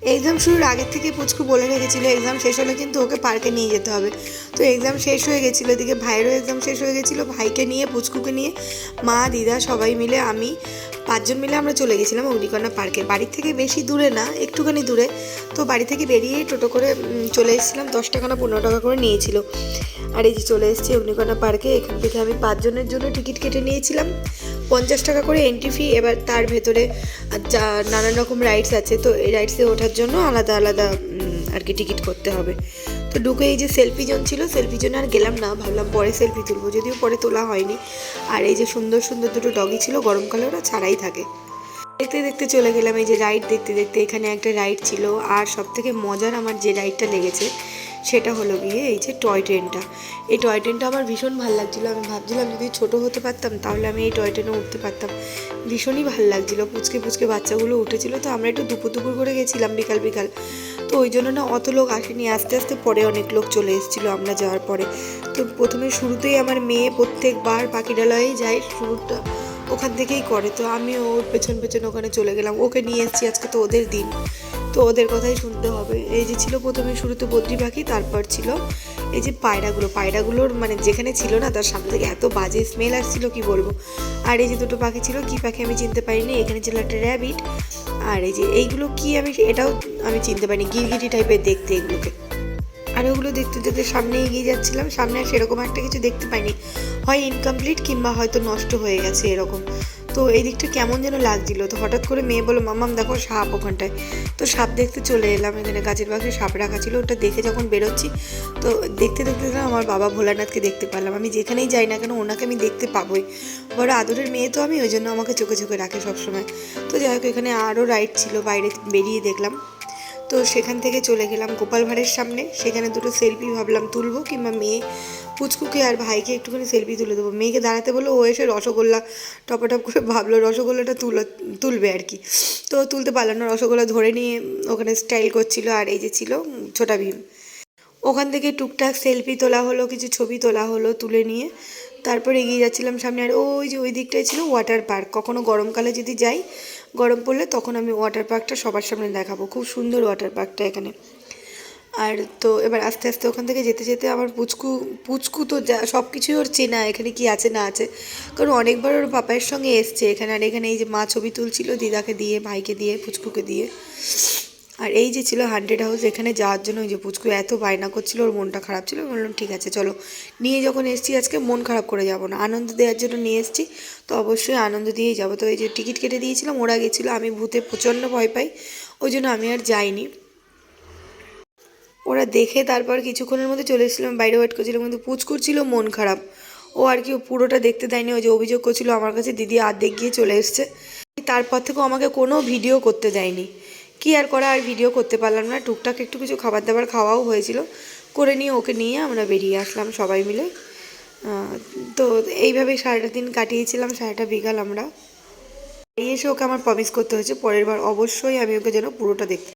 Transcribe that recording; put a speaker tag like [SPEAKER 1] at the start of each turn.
[SPEAKER 1] Exam শুরুর আগের থেকে পুচকু বলে রেখেছিলো এক্সাম শেষ হলে কিন্তু ওকে পার্কে নিয়ে যেতে হবে। তো এক্সাম শেষ হয়ে গেছিলো, এদিকে ভাইয়েরও এক্সাম শেষ হয়ে গেছিলো। ভাইকে নিয়ে পুচকুকে নিয়ে মা দিদা সবাই মিলে আমি 5জন মিলে আমরা চলে গেছিলাম অগ্নিকন্যা পার্কে। বাড়ির থেকে বেশি দূরে না, একটুখানি দূরে। তো বাড়ি থেকে বেরিয়েই টোটো করে চলে এসেছিলাম। 10 টাকা না 15 টাকা করে নিয়েছিল। আর এই যে চলে এসেছি অগ্নিকন্যা পার্কে। এখান থেকে আমি 5জনের জন্য টিকিট কেটে নিয়েছিলাম, 50 টাকা করে এন্ট্রি ফি। এবার তার ভেতরে যা নানান রকম রাইডস আছে, তো এই রাইডসে ওঠার জন্য আলাদা আলাদা আর কি টিকিট করতে হবে। তো ঢুকে এই যে সেলফি জোন ছিল, সেলফি জোনে আর গেলাম না, ভাবলাম পরে সেলফি তুলবো, যদিও পরে তোলা হয়নি। আর এই যে সুন্দর সুন্দর দুটো ডগি ছিল, গরমকালে ওরা ছাড়াই থাকে। দেখতে দেখতে চলে গেলাম এই যে রাইড দেখতে দেখতে। এখানে একটা রাইড ছিল, আর সব থেকে মজার আমার যে রাইডটা লেগেছে সেটা হলো গিয়ে এই যে টয় ট্রেনটা। এই টয় ট্রেনটা আমার ভীষণ ভালো লাগছিলো। আমি ভাবছিলাম যদি ছোটো হতে পারতাম তাহলে আমি এই টয় ট্রেনে উঠতে পারতাম। ভীষণই ভালো লাগছিলো, পুচকে পুচকে বাচ্চাগুলো উঠেছিলো। তো আমরা একটু দুপুর দুপুর করে গেছিলাম, বিকাল বিকাল। তো ওই জন্য না অত লোক আসেনি, আস্তে আস্তে পরে অনেক লোক চলে এসেছিলো আমরা যাওয়ার পরে। তো প্রথমে শুরুতেই আমার মেয়ে প্রত্যেকবার পাখিরালয়েই যায়, শুরুটা ওখান থেকেই করে। তো আমি ওর পেছন পেছন ওখানে চলে গেলাম, ওকে নিয়ে এসেছি, আজকে তো ওদের দিন, তো ওদের কথাই শুনতে হবে। এই যে ছিল প্রথমে শুরুতে বদ্রি পাখি, তারপর ছিল এই যে পায়রাগুলোর মানে যেখানে ছিল না তার সামনে থেকে এত বাজে স্মেল আসছিল কি বলবো। আর এই যে দুটো পাখি ছিল, কি পাখি আমি চিনতে পারিনি। এখানে ছিল একটা র্যাবিট। আর এই যে এইগুলো কি এটাও আমি চিনতে পারিনি, গিরগিটি টাইপের দেখতে এগুলোকে। আর ওগুলো দেখতে দেখতে সামনে এগিয়ে যাচ্ছিলাম, সামনে আর সেরকম একটা কিছু দেখতে পাইনি, হয় ইনকমপ্লিট কিংবা হয়তো নষ্ট হয়ে গেছে এরকম। তো এই দিকটা কেমন যেন লাগছিল। তো হঠাৎ করে মেয়ে বললো মাম্মাম দেখো সাপ ওখানটায়। তো সাপ দেখতে চলে এলাম, এখানে গাছের বাক্সে সাপ রাখা ছিল। ওটা দেখে যখন বেরোচ্ছি, তো দেখতে দেখতে আমার বাবা ভোলানাথকে দেখতে পারলাম। আমি যেখানেই যাই না কেন ওনাকে আমি দেখতে পাবোই, বড় আদরের মেয়ে তো আমি, ওই জন্য আমাকে চোখে চোখে রাখে সবসময়। তো যাই হোক, এখানে আরও রাইড ছিল, বাইরে বেরিয়ে দেখলাম। তো সেখান থেকে চলে গেলাম গোপাল ভাঁড়ের সামনে, সেখানে দুটো সেলফি ভাবলাম তুলবো, কিংবা মেয়ে পুচকুকে আর ভাইকে একটুখানি সেলফি তুলে দেবো। মেয়েকে দাঁড়াতে বললো, ও এসে রসগোল্লা টপাটপ করে ভাবলো রসগোল্লাটা তুলবে আর কি। তো তুলতে পারলাম না, রসগোল্লা ধরে নিয়ে ওখানে স্টাইল করছিল। আর এই যে ছিল ছোটা ভীম। ওখান থেকে টুকটাক সেলফি তোলা হলো, কিছু ছবি তোলা হলো, তুলে নিয়ে তারপর এগিয়ে যাচ্ছিলাম সামনে। আর ওই যে ওই দিকটায় ছিল ওয়াটার পার্ক। কখনো গরমকালে যদি যাই, গরম পড়লে তখন আমি ওয়াটার পার্কটা সবার সামনে দেখাবো, খুব সুন্দর ওয়াটার পার্কটা এখানে। আর তো এবার আস্তে আস্তে ওখান থেকে যেতে যেতে আমার পুচকু তো যা সব কিছুই ওর চেনা, এখানে কি আছে না আছে, কারণ অনেকবার ওর পাপায়ের সঙ্গে এসছে এখানে। আর এখানে এই যে মা ছবি তুলছিল দিদাকে দিয়ে, ভাইকে দিয়ে, পুচকুকে দিয়ে। আর এই যে ছিল 100 হাউস, এখানে যাওয়ার জন্য ওই যে পুচকু এত বায়না করছিল, ওর মনটা খারাপ ছিল। বললাম ঠিক আছে চলো, নিয়ে যখন এসেছি আজকে মন খারাপ করে যাব না, আনন্দ দেওয়ার জন্য নিয়ে এসেছি, তো অবশ্যই আনন্দ দিয়েই যাবো। তো এই যে টিকিট কেটে দিয়েছিলাম, ওরা গেছিলো, আমি ভূতে প্রচণ্ড ভয় পাই, ওই জন্য আমি আর যাইনি। ওরা দেখে তারপর কিছুক্ষণের মধ্যে চলে এসেছিলাম, বাইরে ওয়েট করছিলাম, কিন্তু পুচকুর ছিল মন খারাপ, ও আর কি পুরোটা দেখতে দেয়নি। ওই যে অভিযোগ করছিল আমার কাছে, দিদি আর্ধেক গিয়ে চলে এসছে। তারপর থেকেও আমাকে কোনো ভিডিও করতে দেয়নি। কি আর করা, আর ভিডিও করতে পারলাম না। টুকটাক একটু কিছু খাবার দাবার খাওয়াও হয়েছিল, করে নিয়ে ওকে নিয়ে আমরা বেরিয়ে আসলাম সবাই মিলে। তো এইভাবেই সারাটা দিন কাটিয়েছিলাম, সারাটা বিকাল আমরা। এই এসে ওকে আমার প্রমিস করতে হয়েছে পরের বার অবশ্যই আমি ওকে যেন পুরোটা দেখতে